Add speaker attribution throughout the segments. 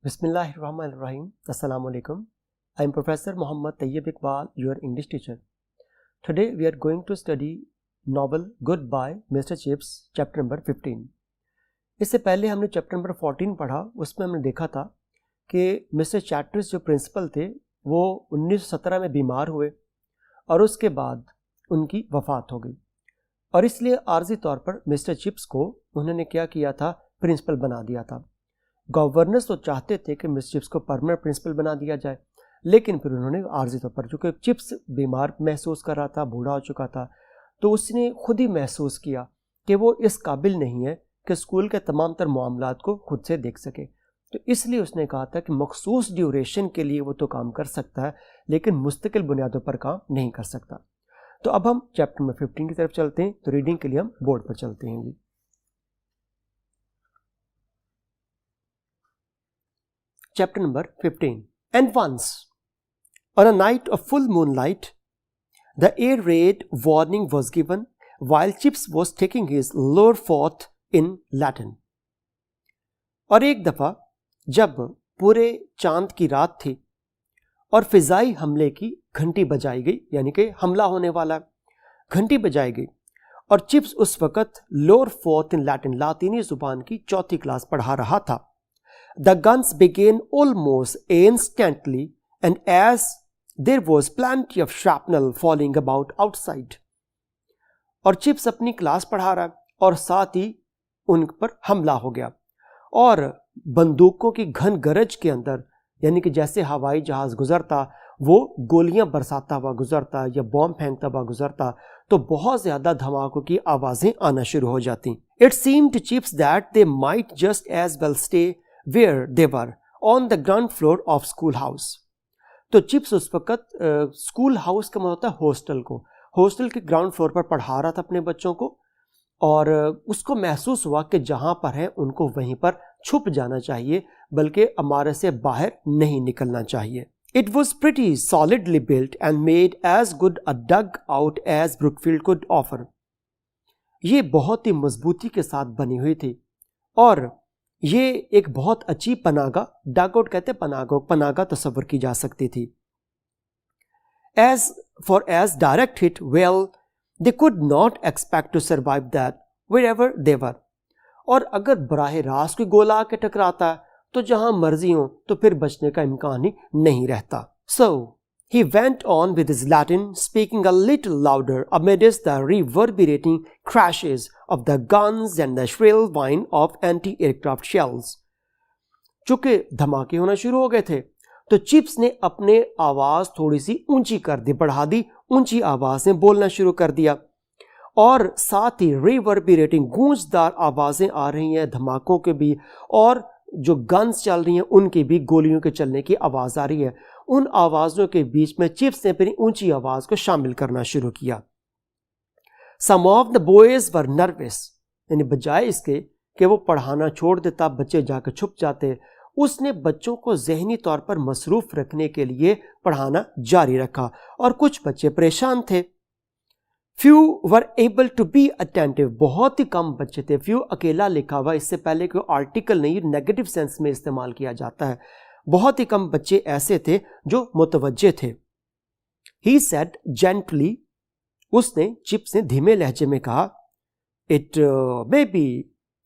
Speaker 1: Bismillahirrahmanirrahim. Assalamu alaikum. I am Professor Muhammad Tayyib Iqbal, your English teacher. Today we are going to study novel Goodbye Mr. Chips, chapter number 15. इससे पहले हमने chapter number 14 पढ़ा. उसमें हमने देखा था कि मिस्टर चैटर्स जो प्रिंसिपल थे वो 1917 में बीमार हुए और उसके बाद उनकी वफ़ात हो गई और इसलिए आर्जी तौर पर मिस्टर चिप्स को उन्होंने क्या किया था, प्रिंसिपल बना दिया था. गवर्नर्स तो चाहते थे कि मिस्टर चिप्स को परमानेंट प्रिंसिपल बना दिया जाए, लेकिन फिर उन्होंने आर्जी तौर पर, चूँकि चिप्स बीमार महसूस कर रहा था, बूढ़ा हो चुका था, तो उसने खुद ही महसूस किया कि वो इस काबिल नहीं है कि स्कूल के तमाम तर मामलात को खुद से देख सके. तो इसलिए उसने कहा था कि मखसूस ड्यूरेशन के लिए वो तो काम कर सकता है लेकिन मुस्तकिल बुनियादों पर काम नहीं कर सकता. तो अब हम चैप्टर नंबर 15 की तरफ चलते हैं. तो रीडिंग के लिए हम बोर्ड पर चलते हैं जी. Chapter number 15. And once, on a night of full moonlight, the air raid warning was given while Chips was taking his lure forth in Latin. और एक दफ़ा जब पूरे चांद की रात थी और फिजाई हमले की घंटी बजाई गई, यानी कि हमला होने वाला, घंटी बजाई गई और चिप्स उस वक़्त लोअर फोर्थ इन लैटिन, लातीनी ज़ुबान की चौथी क्लास पढ़ा रहा था. The guns began almost instantly, and as there was plenty of shrapnel falling about outside. और चिप्स अपनी क्लास पढ़ा रहा है और साथ ही उन पर हमला हो गया और बंदूकों की घन गरज के अंदर, यानी कि जैसे हवाई जहाज गुजरता वो गोलियां बरसाता हुआ गुजरता या बॉम्ब फेंकता हुआ गुजरता, तो बहुत ज़्यादा धमाकों की आवाज़ें आना शुरू हो जाती. It seemed to Chips that they might just as well stay where they were on the ground floor of school house. तो चिप्स उस वक्त स्कूल हाउस का मतलब होता है हॉस्टल को, हॉस्टल के ग्राउंड फ्लोर पर पढ़ा रहा था अपने बच्चों को और उसको महसूस हुआ कि जहाँ पर है उनको वहीं पर छुप जाना चाहिए, बल्कि इमारत से बाहर नहीं निकलना चाहिए. It was pretty solidly built and made as good a dugout as Brookfield could offer. ये बहुत ही मजबूती के साथ बनी हुई थी और ये एक बहुत अच्छी पनागा, डगआउट कहते हैं पनागा तस्वर की जा सकती थी. As direct hit, well, they could not expect to survive that wherever they were. और अगर बराह रास्त कोई गोला आके टकराता है तो जहां मर्जी हो तो फिर बचने का इम्कान ही नहीं रहता. So he went on with his Latin, speaking a little louder amidst the reverberating crashes of the guns and the shrill whine of anti-aircraft shells. चूंकि धमाके होना शुरू हो गए थे तो चिप्स ने अपने आवाज़ थोड़ी सी ऊंची कर दी, बढ़ा दी, ऊंची आवाज़ में बोलना शुरू कर दिया और साथ ही रिवर्बरेटिंग गूंजदार आवाज़ें आ रही हैं धमाकों के भी और जो गन्स चल रही हैं उनकी भी गोलियों के चलने की आवाज़ आ रही है. उन आवाज़ों के बीच में चिप्स ने अपनी ऊंची आवाज़ को शामिल करना शुरू किया. Some of the boys were nervous, यानी बजाय इसके कि वो पढ़ाना छोड़ देता, बच्चे जाकर छुप जाते, उसने बच्चों को जहनी तौर पर मसरूफ़ रखने के लिए पढ़ाना जारी रखा और कुछ बच्चे परेशान थे. Few were able to be attentive, बहुत ही कम बच्चे थे. few अकेला लिखा हुआ, इससे पहले कोई आर्टिकल नहीं, नेगेटिव सेंस में इस्तेमाल किया जाता है. बहुत ही कम बच्चे ऐसे थे जो मुतवज्जे थे. He said gently, उसने चिप्स ने धीमे लहजे में कहा, It may be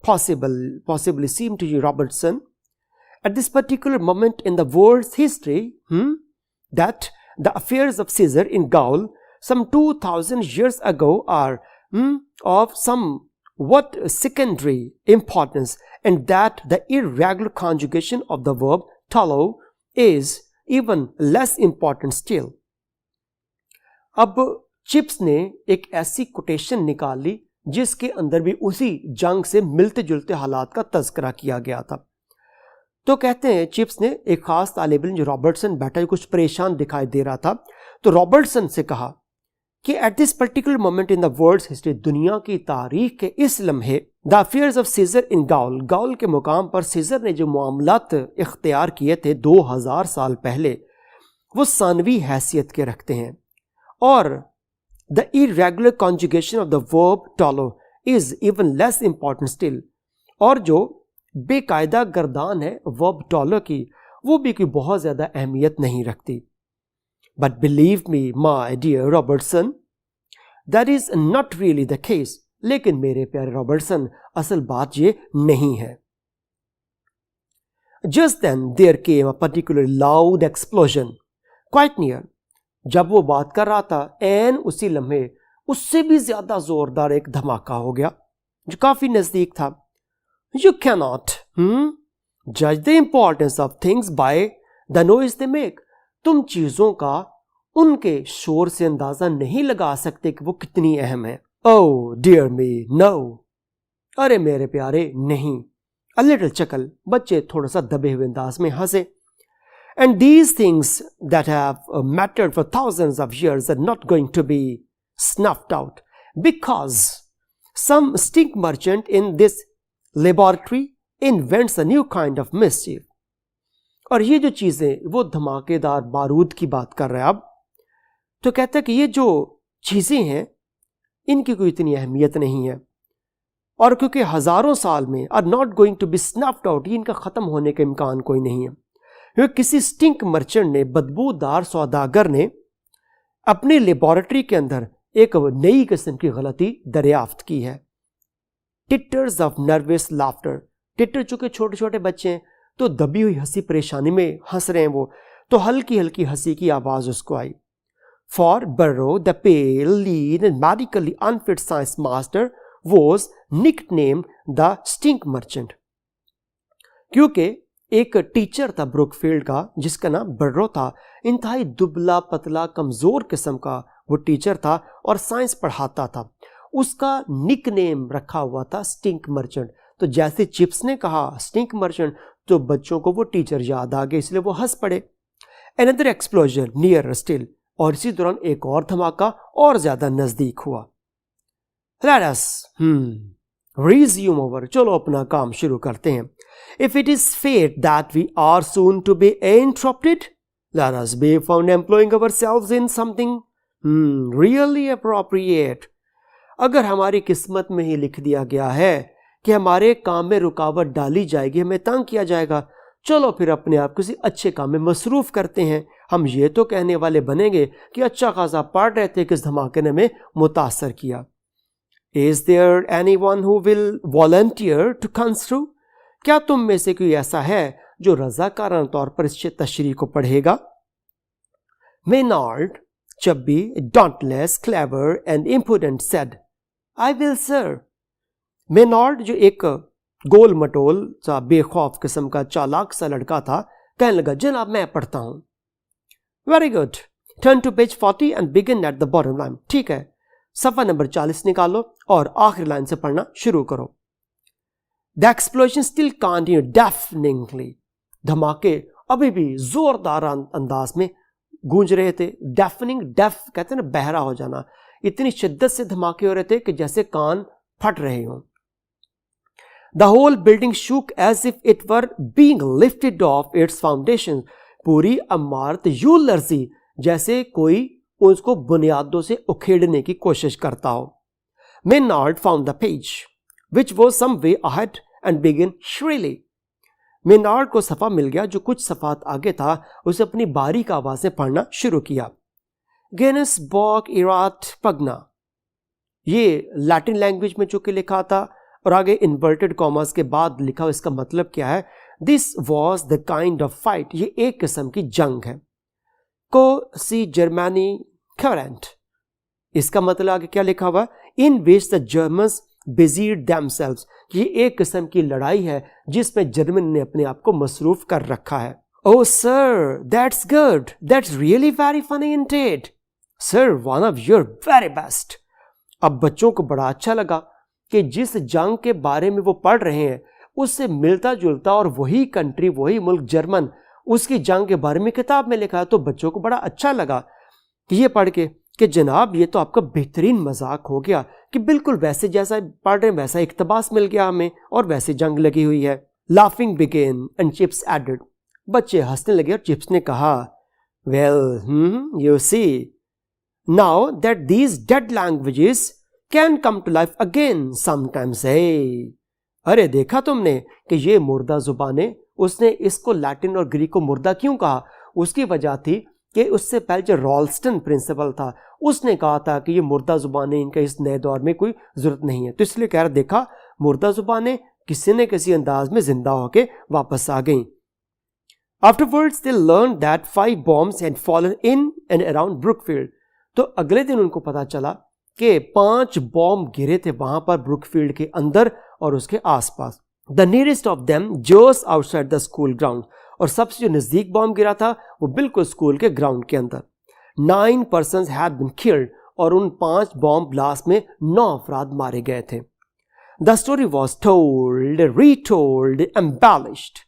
Speaker 1: possibly seem to you, Robertson, at this particular moment in the world's history, that the affairs of Caesar in Gaul some 2000 years ago are of somewhat secondary importance, and that the irregular conjugation of the verb follow is even less important still. अब chips ने एक ऐसी quotation निकाल ली जिसके अंदर भी उसी जंग से मिलते जुलते हालात का तज़किरा किया गया था. तो कहते हैं चिप्स ने एक खास तालिब इल्म जो रॉबर्टसन बैठा कुछ परेशान दिखाई दे रहा था, तो रॉबर्टसन से कहा कि at this particular moment in the world's history, दुनिया की तारीख के इस लम्हे, the affairs of Caesar in Gaul, Gaul के मुकाम पर सीजर ने जो मामलात इख्तियार किए थे 2000 साल पहले, वो सानवी हैसियत के रखते हैं और the irregular conjugation of the verb tollo is even less important still, और जो बेकायदा गर्दान है वर्ब डॉलर की, वो भी कोई बहुत ज्यादा अहमियत नहीं रखती. But believe me my dear Robertson, that is not really the case. लेकिन मेरे प्यारे रॉबर्टसन, असल बात ये नहीं है. Just then there came a particularly loud explosion quite near. जब वो बात कर रहा था, एन उसी लम्हे उससे भी ज्यादा जोरदार एक धमाका हो गया जो काफी नजदीक था. You cannot judge the importance of things by the noise they make. तुम चीजों का उनके शोर से अंदाजा नहीं लगा सकते कि वो कितनी अहम है. Oh dear me, no. अरे मेरे प्यारे, नहीं. A little chuckle, बच्चे थोड़ा सा दबे हुए अंदाज में हंसे. And these things that have mattered for thousands of years are not going to be snuffed out because some stink merchant in this laboratory invents a new kind of mischief. और ये जो चीजें, वो धमाकेदार बारूद की बात कर रहे हैं अब. तो कहता है कि ये जो चीजें हैं इनकी कोई इतनी अहमियत नहीं है, और क्योंकि हजारों साल में are not going to be snuffed out, ये इनका खत्म होने का इम्कान कोई नहीं है. क्योंकि किसी स्टिंक मर्चेंट ने, बदबूदार सौदागर ने अपनी लेबोरेटरी के अंदर एक नई किस्म की गलती दरियाफ्त की है. टिटर्स ऑफ नर्वस लाफ्टर. टिटर चूंकि छोटे छोटे बच्चे हैं तो दबी हुई हंसी परेशानी में हंस रहे हैं वो, तो हल्की हल्की हंसी की आवाज उसको आई. For Burrow the pale lean and medically unfit science master was nicknamed the stink merchant. क्योंकि एक टीचर था ब्रुकफील्ड का जिसका नाम बर्रो था. इंतहाई दुबला पतला कमजोर किस्म का वो टीचर था और साइंस पढ़ाता था. उसका निकनेम रखा हुआ था स्टिंक मर्चेंट. तो जैसे चिप्स ने कहा स्टिंक मर्चेंट, तो बच्चों को वो टीचर याद आ गए, इसलिए वो हंस पड़े. Another explosion nearer still. और इसी दौरान एक और धमाका और ज्यादा नजदीक हुआ. Let us resume over. चलो अपना काम शुरू करते हैं. If it is fate that we are soon to be interrupted, let us be found employing ourselves in something really appropriate. अगर हमारी किस्मत में ही लिख दिया गया है कि हमारे काम में रुकावट डाली जाएगी, हमें तंग किया जाएगा, चलो फिर अपने आप किसी अच्छे काम में मसरूफ करते हैं. हम ये तो कहने वाले बनेंगे कि अच्छा खासा पढ़ रहे थे, किस धमाके ने हमें मुतासर किया. Is there anyone who will volunteer to construe? क्या तुम में से कोई ऐसा है जो रजाकाराना तौर पर इस तशरीह को पढ़ेगा? Maynard, chubby, dauntless, clever and impudent said, I will, sir. Maynard जो एक गोल मटोल सा बेखौफ किस्म का चालाक सा लड़का था, कहने लगा, जनाब मैं पढ़ता हूं. Very good. Turn to page 40 and begin at the bottom line. ठीक है, सफा नंबर 40 निकालो और आखिरी लाइन से पढ़ना शुरू करो. The explosion still continued deafeningly. धमाके अभी भी जोरदार अंदाज में गूंज रहे थे. डेफनिंग, डेफ कहते हैं ना बहरा हो जाना. इतनी शिद्दत से धमाके हो रहे थे कि जैसे कान फट रहे हों. The whole building shook as if it were being lifted off its foundation. पूरी इमारत यूं लरजी जैसे कोई उसको बुनियादों से उखेड़ने की कोशिश करता हो. Maynard found the page, which was some way ahead, and began shrilly. Maynard को सफ़ा मिल गया जो कुछ सफ़ात आगे था. उसे अपनी बारीक आवाज से पढ़ना शुरू किया. Genus Borg Erat Pagna. ये लैटिन लैंग्वेज में चूंकि लिखा था और आगे इन्वर्टेड कॉमास के बाद लिखा. इसका मतलब क्या है? This was the kind of fight. ये एक किस्म की जंग है. को सी जर्मनी करंट. इसका मतलब आगे क्या लिखा हुआ? इन विच द जर्मन्स बिजीड देमसेल्व्स. ये एक किस्म की लड़ाई है जिसमें जर्मन ने अपने आप को मसरूफ कर रखा है. Oh sir, that's good, that's really very funny ended. Sir, one of your very best. अब बच्चों को बड़ा अच्छा लगा कि जिस जंग के बारे में वो पढ़ रहे हैं उससे मिलता जुलता और वही कंट्री, वही मुल्क जर्मन, उसकी जंग के बारे में किताब में लिखा है. तो बच्चों को बड़ा अच्छा लगा कि ये पढ़ के कि जनाब ये तो आपका बेहतरीन मजाक हो गया कि बिल्कुल वैसे जैसा पढ़ रहे हैं वैसा इक्तबास मिल गया हमें और वैसे जंग लगी हुई है. Laughing began and Chips added. बच्चे हंसने लगे और चिप्स ने कहा, well you see now that these dead languages can come to life again sometimes. अरे देखा तुमने कि ये मुर्दा जुबानें, उसने इसको लैटिन और ग्रीक को मुर्दा क्यों कहा? उसकी वजह थी कि उससे पहले जो रॉल्स्टन प्रिंसिपल था उसने कहा था कि ये मुर्दा जुबानें, इनका इस नए दौर में कोई जरूरत नहीं है। तो इसलिए कह रहा, देखा मुर्दा जुबानें किसी न किसी अंदाज में जिंदा होके वापस आ गई। Afterwards they learned that 5 bombs had fallen in and around Brookfield. तो अगले दिन उनको पता चला कि 5 बॉम्ब गिरे थे वहां पर ब्रुकफील्ड के अंदर और उसके आसपास। The nearest of them just outside the school ground. और सबसे जो नजदीक बॉम्ब गिरा था वो बिल्कुल स्कूल के ग्राउंड के अंदर। 9 persons had been killed और उन 5 बॉम्ब ब्लास्ट में 9 अफराद मारे गए थे। The story was told, retold, embellished.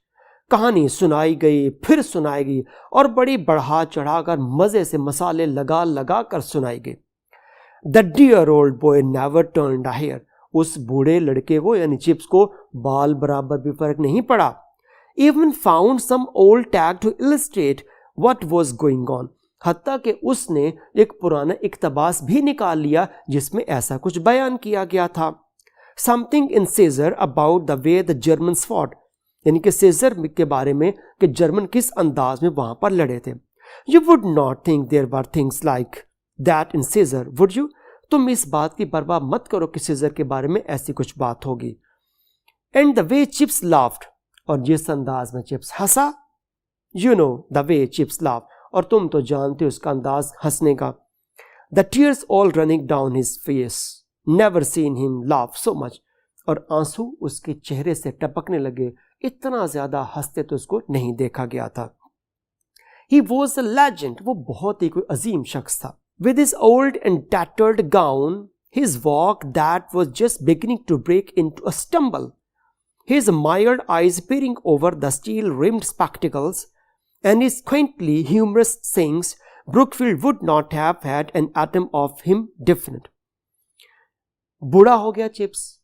Speaker 1: कहानी सुनाई गई, फिर सुनाई गई और बड़ी बढ़ा चढ़ाकर मजे से मसाले लगा लगा कर सुनाई गई। The dear old boy never turned a hair. उस बूढ़े लड़के को यानी चिप्स को बाल बराबर भी फर्क नहीं पड़ा। Even found some old tag to illustrate what was going on. हत्ता कि उसने एक पुराना इक्तबास भी निकाल लिया जिसमें ऐसा कुछ बयान किया गया था। Something in Caesar about the way the Germans fought. यानी कि सीजर के बारे में कि जर्मन किस अंदाज में वहां पर लड़े थे। You would not think there were things like that in Caesar, would you? तुम इस बात की परवाह मत करो कि सीजर के बारे में ऐसी कुछ बात होगी। And the way Chips laughed, और जिस अंदाज में chips Hansa, you know the way Chips laughed, और तुम तो जानते हो उसका अंदाज हंसने का। The tears all running down his face, never seen him laugh so much, और आंसू उसके चेहरे से टपकने लगे, इतना ज्यादा हंसते तो उसको नहीं देखा गया था। He was a legend, वो बहुत ही कोई अजीम शख्स था। With his old and tattered gown, his walk that was just beginning to break into a stumble, his mild eyes peering over the steel-rimmed spectacles, and his quaintly humorous sayings, Brookfield would not have had an atom of him different. बूढ़ा हो गया chips,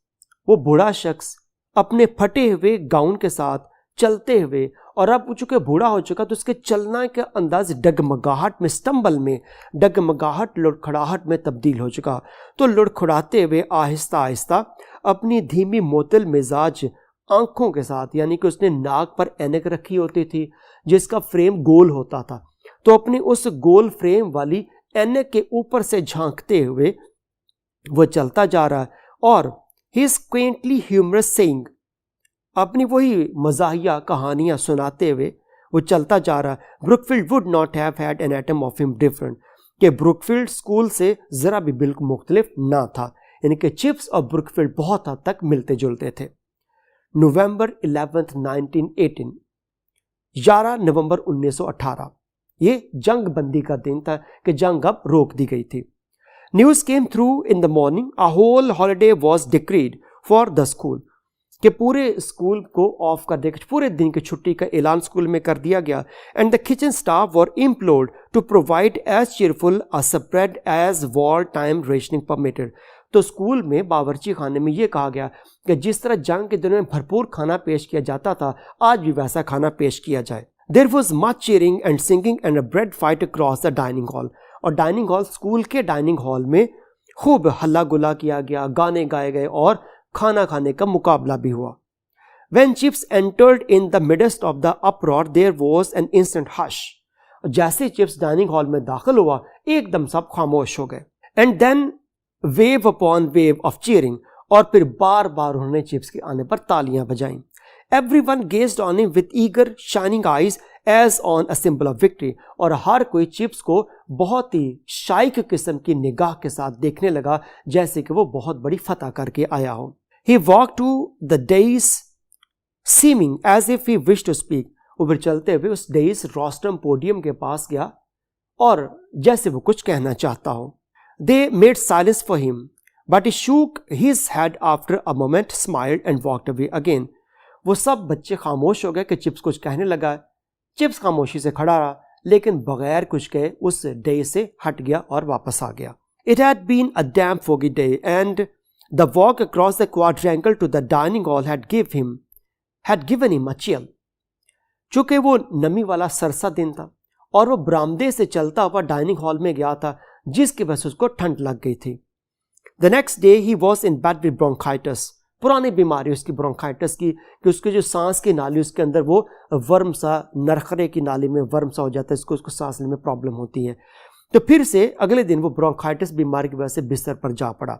Speaker 1: वो बूढ़ा शख्स अपने फटे हुए gown के साथ चलते हुए, और अब चूंकि बूढ़ा हो चुका तो उसके चलना का अंदाज डगमगाहट में, स्टम्बल में, डगमगाहट लुढ़खड़ाहट में तब्दील हो चुका। तो लुढ़खड़ाते हुए आहिस्ता आहिस्ता अपनी धीमी मोतल मिजाज आंखों के साथ, यानी कि उसने नाक पर ऐनक रखी होती थी जिसका फ्रेम गोल होता था, तो अपनी उस गोल फ्रेम वाली ऐनक के ऊपर से झांकते हुए वो चलता जा रहा है और his quaintly humorous saying, अपनी वही मजाहिया कहानियां सुनाते हुए वो चलता जा रहा। Brookfield would not have had an atom of him different, कि ब्रुकफील्ड स्कूल से जरा भी बिल्कुल मुख्तलिफ ना था, यानी कि चिप्स और ब्रुकफील्ड बहुत हद तक मिलते जुलते थे। नवंबर 11, 1918, 11 नवंबर 1918, ये जंग बंदी का दिन था कि जंग अब रोक दी गई थी। News came through in the morning, a whole holiday was decreed for the school, कि पूरे स्कूल को ऑफ कर दिया, पूरे दिन की छुट्टी का ऐलान स्कूल में कर दिया गया। And the kitchen staff were implored to provide as cheerful a spread as war time rationing permitted. तो स्कूल में बावर्ची खाने में ये कहा गया कि जिस तरह जंग के दिनों में भरपूर खाना पेश किया जाता था, आज भी वैसा खाना पेश किया जाए। There was much cheering and singing and a bread fight across the dining hall. और डाइनिंग हॉल, स्कूल के डाइनिंग हॉल में खूब हल्ला गुल्ला किया गया, गाने गाए गए और खाना खाने का मुकाबला भी हुआ। When Chips entered in the midst of the uproar, there was an instant hush. जैसे चिप्स डाइनिंग हॉल में दाखिल हुआ, एकदम सब खामोश हो गए। And then wave upon wave of cheering, और फिर बार बार उन्होंने चिप्स के आने पर तालियां बजाईं। Everyone gazed on him with eager, shining eyes as on a symbol of victory. और हर कोई चिप्स को बहुत ही शाइक किस्म की निगाह के साथ देखने लगा जैसे कि वो बहुत बड़ी फतह करके आया हो। He walked to the dais, seeming as if he wished to speak. ऊपर चलते हुए उस डेइस रोस्ट्रम पोडियम के पास गया और जैसे वो कुछ कहना चाहता हो। They made silence for him, but he shook his head after a moment, smiled and walked away again. वो सब बच्चे खामोश हो गए कि चिप्स कुछ कहने लगा। चिप्स खामोशी से खड़ा रहा, लेकिन बगैर कुछ कहे उस डे से हट गया और वापस आ गया। It had been a damp foggy day and the walk across the quadrangle to the dining hall had given him a chill. चूंकि वो नमी वाला सरसा दिन था और वो बरामदे से चलता हुआ डाइनिंग हॉल में गया था जिसकी वजह से उसको ठंड लग गई थी। The next day he was in bed with bronchitis. पुरानी बीमारी उसकी ब्रोंकाइटिस की, कि उसके जो सांस की नाली उसके अंदर वो वर्म सा, नरखरे की नाली में वर्म सा हो जाता है, उसको सांस लेने में प्रॉब्लम होती है। तो फिर से अगले दिन वो ब्रोंकाइटिस बीमारी की वजह से बिस्तर पर जा पड़ा।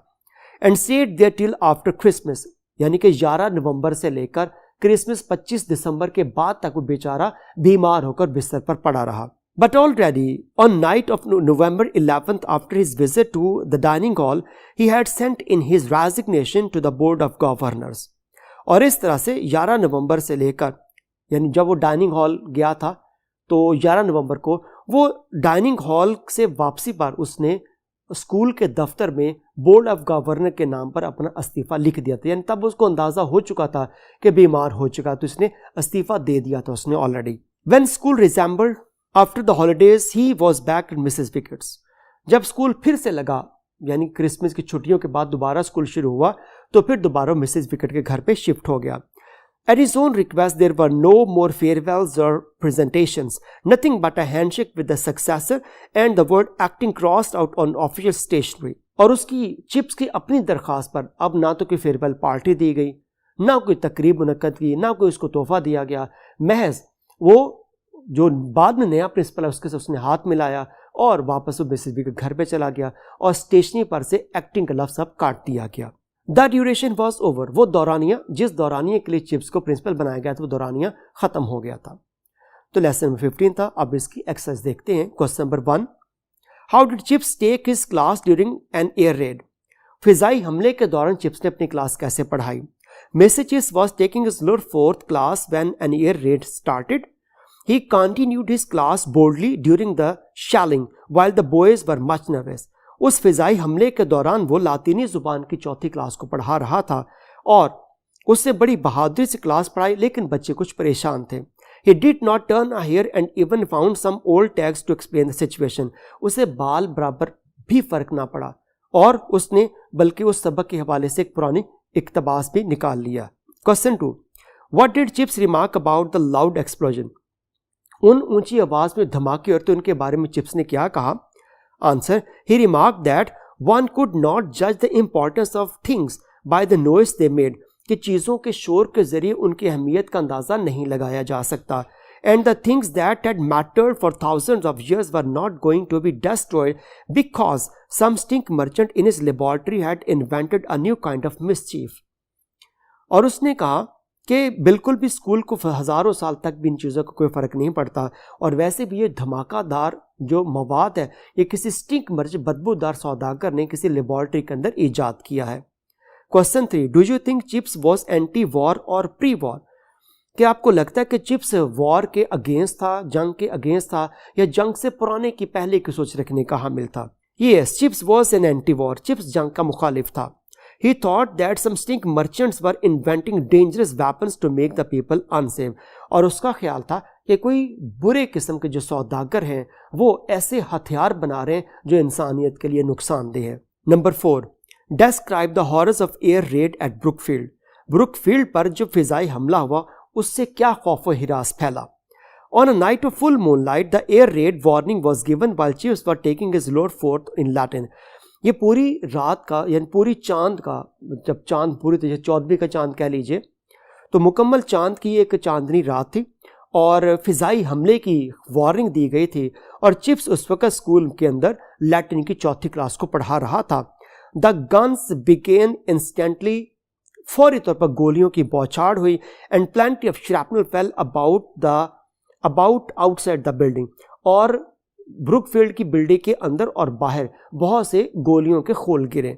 Speaker 1: And stayed there till after Christmas, यानी कि 11 नवंबर से लेकर क्रिसमस 25 दिसंबर के बाद तक वो बेचारा बीमार होकर बिस्तर पर पड़ा रहा। But already on night of November 11th, after his visit to the dining hall, he had sent in his resignation to the board of governors. और इस तरह से 11 नवंबर से लेकर, यानी जब वो डाइनिंग हॉल गया था तो 11 नवंबर को वो डाइनिंग हॉल से वापसी पर उसने स्कूल के दफ्तर में बोर्ड ऑफ गवर्नर के नाम पर अपना इस्तीफा लिख दिया था। यानी तब उसको अंदाज़ा हो चुका था कि बीमार हो चुका, तो इसने इस्तीफा दे दिया था उसने already. When school resembled after the holidays he was back in Mrs wickets. जब स्कूल फिर से लगा, यानी क्रिसमस की छुट्टियों के बाद दोबारा स्कूल शुरू हुआ, तो फिर दोबारा मिसेस विकेट के घर पे शिफ्ट हो गया। At his own request, there were no more farewells or presentations, nothing but a handshake with the successor and the word acting crossed out on official stationery. और उसकी चिप्स की अपनी दरख्वास्त पर अब ना तो कोई फेयरवेल पार्टी दी गई, ना कोई तकरीब मुनक्कद की, ना कोई उसको तोहफा दिया गया। महज वो जो बाद में नया प्रिंसिपल है उसके साथ उसने हाथ मिलाया और वापस वो मिसेस विकेट घर पे चला गया और स्टेशनरी पर से एक्टिंग का लफ्ज़ अब काट दिया गया। द ड्यूरेशन वॉज ओवर, वो दौरानिया, जिस दौरानिया के लिए चिप्स को प्रिंसिपल बनाया गया था वो दौरानिया ख़त्म हो गया था। तो लेसन नंबर 15 था। अब इसकी एक्सरसाइज देखते हैं। Question number 1, how did Chips take his class during an air raid? फिजाई हमले के दौरान चिप्स ने अपनी क्लास कैसे पढ़ाई? Mrs Chips was taking his lower 4th class when an air raid started. He continued his class boldly during the shelling while the boys were much nervous. उस फिजाई हमले के दौरान वो लातीनी जुबान की 4थी क्लास को पढ़ा रहा था और उससे बड़ी बहादुरी से क्लास पढ़ाई, लेकिन बच्चे कुछ परेशान थे। He did not turn a hair and even found some old tags to explain the situation. उसे बाल बराबर भी फर्क ना पड़ा और उसने बल्कि उस सबक के हवाले से एक पुरानी इक्तबास भी निकाल लिया। Question 2, What did Chips remark about the loud explosion? उन ऊंची आवाज में धमाके और तो उनके बारे में चिप्स ने क्या कहा? Answer, he remark that one could not जज the importance of things by the noise they made, कि चीज़ों के शोर के जरिए उनकी अहमियत का अंदाज़ा नहीं लगाया जा सकता। And the things that had mattered for thousands of years were not going to be destroyed because some stink merchant in his laboratory had invented a new kind of mischief. और उसने कहा कि बिल्कुल भी स्कूल को हज़ारों साल तक भी इन चीज़ों का कोई फ़र्क नहीं पड़ता, और वैसे भी ये धमाकादार जो मवाद है ये किसी स्टिंक मर्च बदबूदार सौदागर ने किसी लेबॉर्ट्री के अंदर ईजाद किया है। Question 3, do you think chips was anti war और प्री वॉर? क्या आपको लगता है कि चिप्स वॉर के अगेंस्ट था, जंग के अगेंस्ट था, या जंग से पुराने की पहले की सोच रखने का हामिल था? Yes, chips was an anti war, chips जंग का मुखालिफ था। He thought that some stink merchants were inventing dangerous weapons to make the people unsafe. और उसका ख्याल था कि कोई बुरे किस्म के जो सौदागर हैं वो ऐसे हथियार बना रहे हैं जो इंसानियत के लिए नुकसानदेह है। Number 4, Describe the horrors of air raid at Brookfield. Brookfield पर जो फिजाई हमला हुआ उससे क्या खौफ व हिरास फैला? On a night of full moonlight, the air raid warning was given while Chips were taking his lower fourth in Latin. ये पूरी रात का यानी पूरी चांद का, जब चांद पूरी तरह 14वीं का चांद कह लीजिए, तो मुकम्मल चांद की एक चांदनी रात थी और फिजाई हमले की वार्निंग दी गई थी और चिप्स उस वक्त स्कूल के अंदर लैटिन की 4थी क्लास को पढ़ा रहा था। द गन्स बिगेन इंस्टेंटली, फौरी तौर पर गोलियों की बौछार हुई and plenty of shrapnel fell about outside the building, और ब्रुकफील्ड की बिल्डिंग के अंदर और बाहर बहुत से गोलियों के खोल गिरे।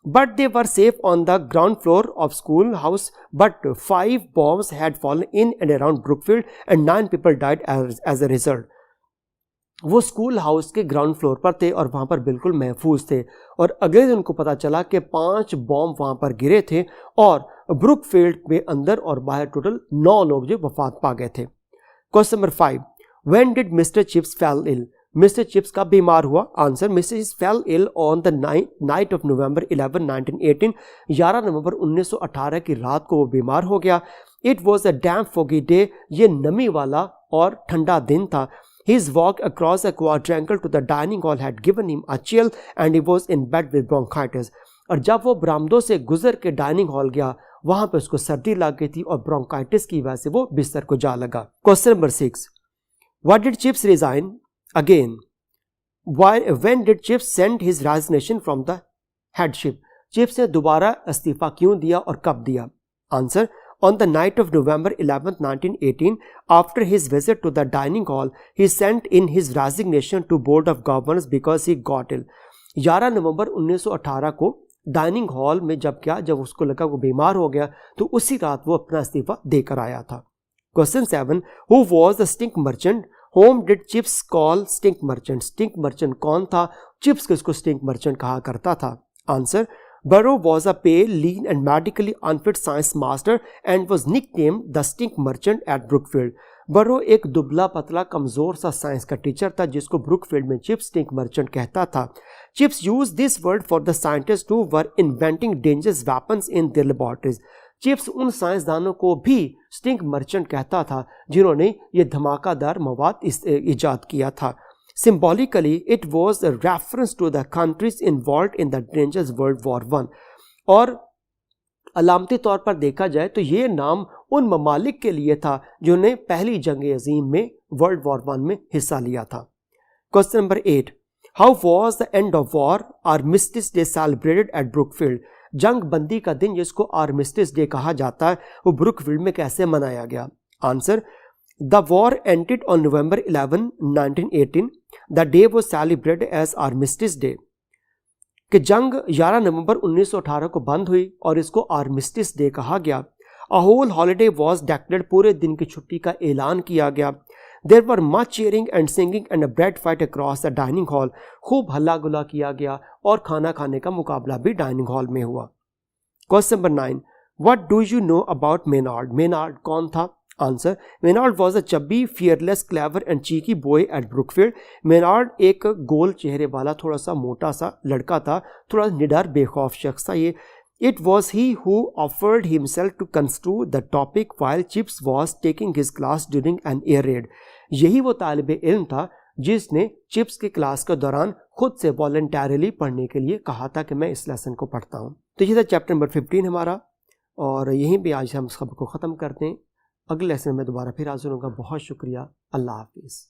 Speaker 1: But they were safe on the ground floor of school house, but 5 bombs had fallen in and around Brookfield and 9 people died as a result. वो स्कूल हाउस के ग्राउंड फ्लोर पर थे और वहाँ पर बिल्कुल महफूज थे, और अगले दिन उनको पता चला कि 5 बॉम्ब वहाँ पर गिरे थे और ब्रुकफील्ड के अंदर और बाहर टोटल 9 लोग जो वफात पा गए थे। Question number 5, when did mister chips fell ill? Mister chips कब बीमार हुआ? Answer, mister chips fell ill on the night of November 11, 1918। 11 नवंबर 1918 की रात को वो बीमार हो गया। It was a damp foggy day, ये नमी वाला और ठंडा दिन था। His walk across a quadrangle to the dining hall had given him a chill and he was in bed with bronchitis. और जब वो बरामदों से गुजर के डाइनिंग हॉल गया वहां पे उसको सर्दी लग गई थी और ब्रोंकाइटिस की वजह से वो बिस्तर को जा लगा। Question number 6, what did chips resign again? When did chips send his resignation from the headship? Chips ने दोबारा इस्तीफा क्यों दिया और कब दिया? Answer, on the night of November 11, 1918, after his visit to the dining hall, he sent in his resignation to Board of Governors because he got ill. 11 नवंबर 1918 को डाइनिंग हॉल में जब उसको लगा वो बीमार हो गया तो उसी रात वो अपना इस्तीफा देकर आया था। Question 7, who was the stink merchant? Home did chips call stink merchant? Stink merchant कौन था? चिप्स किसको स्टिंक मर्चेंट कहा करता था? Answer, Burrow was a pale, lean and medically unfit science master and was nicknamed the stink merchant at Brookfield. Burrow एक दुबला पतला कमजोर सा साइंस का टीचर था जिसको ब्रुकफील्ड में चिप्स स्टिंक मर्चेंट कहता था। Chips used this word for the scientists who were inventing dangerous weapons in their laboratories. Chips उन साइंसदानों को भी स्टिंक मर्चेंट कहता था जिन्होंने ये धमाकादार मवाद इजाद किया था। Symbolically, it was a reference to the countries involved in the dangerous World War I. और अलामती तौर पर देखा जाए तो ये नाम उन ममालिक के लिए था जिन्होंने पहली जंग अजीम में वर्ल्ड वॉर I में हिस्सा लिया था। Question number 8, how was the end of war armistice day celebrated eight Brookfield? जंग बंदी का दिन जिसको आर्मिस्टिस डे कहा जाता है वो ब्रुकफील्ड में कैसे मनाया गया? Answer, The war ended on November 11, 1918. The day was celebrated as Armistice Day. कि जंग 11 नवंबर 1918 को बंद हुई और इसको आर्मिस्टिस डे कहा गया। A whole holiday was declared. पूरे दिन की छुट्टी का ऐलान किया गया। There were much cheering and singing and a bread fight across the dining hall. खूब हल्ला गुल्ला किया गया और खाना खाने का मुकाबला भी डाइनिंग हॉल में हुआ। Question number 9, What do you know about Maynard? Maynard कौन था? Answer, Maynard was a chubby, fearless, clever and cheeky boy at Brookfield. Maynard एक गोल चेहरे वाला थोड़ा सा मोटा सा लड़का था, थोड़ा निडर बेखौफ शख्स था ये। It was he who offered himself to construe the topic while Chips was taking his class during an air raid. यही वो तालिब इल्म था जिसने चिप्स की क्लास के दौरान खुद से वॉलंटरली पढ़ने के लिए कहा था कि मैं इस लेसन को पढ़ता हूँ। तो ये था चैप्टर नंबर 15 हमारा और यहीं पे आज हम इस खबर को ख़त्म करते हैं। अगले लेसन में दोबारा फिर हाजिर होगा। बहुत शुक्रिया। अल्लाह हाफिज़।